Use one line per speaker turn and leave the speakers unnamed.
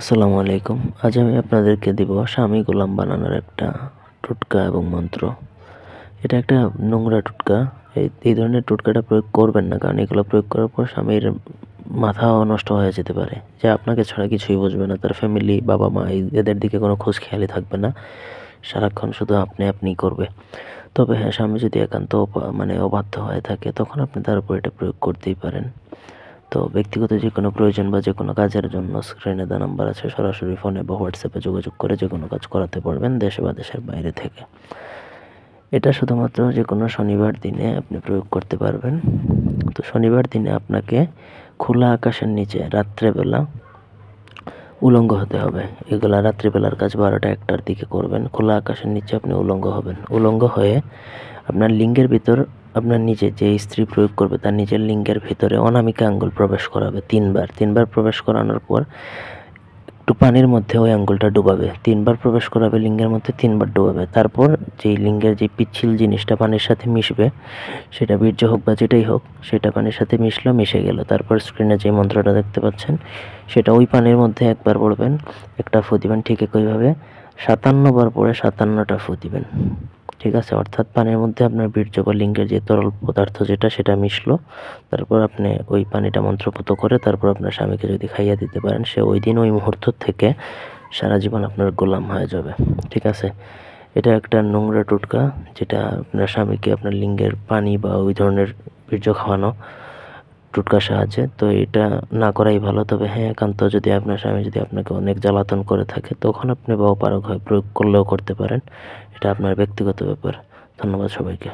আসসালামু আলাইকুম। আজ আমি আপনাদেরকে দিব স্বামী গোলাম বানানোর একটা টোটকা এবং মন্ত্র। এটা একটা নোংরা টোটকা। এই ধরনের টোটকাটা প্রয়োগ করবেন না, কারণ এগুলো প্রয়োগ করার পর স্বামীর মাথাও নষ্ট হয়ে যেতে পারে, যে আপনাকে ছাড়া কিছুই বুঝবে না। তার ফ্যামিলি, বাবা মা এদের দিকে কোনো খোঁজ খেয়ালই থাকবে না, সারাক্ষণ শুধু আপনিই করবে। তবে হ্যাঁ, স্বামী যদি একান্ত অবাধ্য হয়ে থাকে, তখন আপনি তার উপর এটা প্রয়োগ করতেই পারেন। তো ব্যক্তিগত যে কোনো প্রয়োজন বা যে কোনো কাজের জন্য স্ক্রিনে দেওয়া নাম্বার আছে, সরাসরি ফোনে বা হোয়াটসঅ্যাপে যোগাযোগ করে যে কোনো কাজ করাতে পারবেন, দেশে বা দেশের বাইরে থেকে। এটা শুধুমাত্র যে কোনো শনিবার দিনে আপনি প্রয়োগ করতে পারবেন। তো শনিবার দিনে আপনাকে খোলা আকাশের নিচে রাত্রেবেলা উলঙ্গ হতে হবে। এগুলা রাত্রিবেলার কাজ 12টা-1টার দিকে করবেন। খোলা আকাশের নিচে আপনি উলঙ্গ হবেন। উলঙ্গ হয়ে আপনার লিঙ্গের ভিতর, আপনার নিজে যে স্ত্রী প্রয়োগ করবে তার নিজের লিঙ্গের ভিতরে অনামিকা আঙ্গুল প্রবেশ করাবে 3বার প্রবেশ করানোর পর একটু পানির মধ্যে ওই আঙ্গুলটা ডুবাবে। 3বার প্রবেশ করাবে লিঙ্গের মধ্যে, 3বার ডুবাবে। তারপর যেই লিঙ্গের যে পিচ্ছিল জিনিসটা পানির সাথে মিশবে, সেটা বীর্য হোক বা যেটাই হোক, সেটা পানির সাথে মিশে গেল। তারপর স্ক্রিনে যে মন্ত্রটা দেখতে পাচ্ছেন, সেটা ওই পানির মধ্যে একবার পড়বেন, একটা ফু দিবেন। ঠিক একইভাবে 57 বার পরে 57টা ফু দিবেন। ঠিক আছে? অর্থাৎ পানির মধ্যে আপনার বীর্য বা লিঙ্গের যে তরল পদার্থ সেটা মিশলো। তারপর আপনি ওই পানিটা মন্ত্রপুত করে তারপর আপনার স্বামীকে যদি খাইয়ে দিতে পারেন, সে ওই দিন ওই মুহূর্ত থেকে সারা জীবন আপনার গোলাম হয়ে যাবে। ঠিক আছে? এটা একটা নোংরা টোটকা, যেটা আপনার স্বামীকে আপনার লিঙ্গের পানি বা ওই ধরনের বীর্য খাওয়ানো টোটকার সাহায্যে। তো এটা না করাই ভালো। তবে হ্যাঁ, একান্ত যদি আপনার স্বামী যদি আপনাকে অনেক জ্বালাতন করে থাকে, তখন আপনি বা অপারগ হয়ে প্রয়োগ করলেও করতে পারেন। এটা আপনার ব্যক্তিগত ব্যাপার। ধন্যবাদ সবাইকে।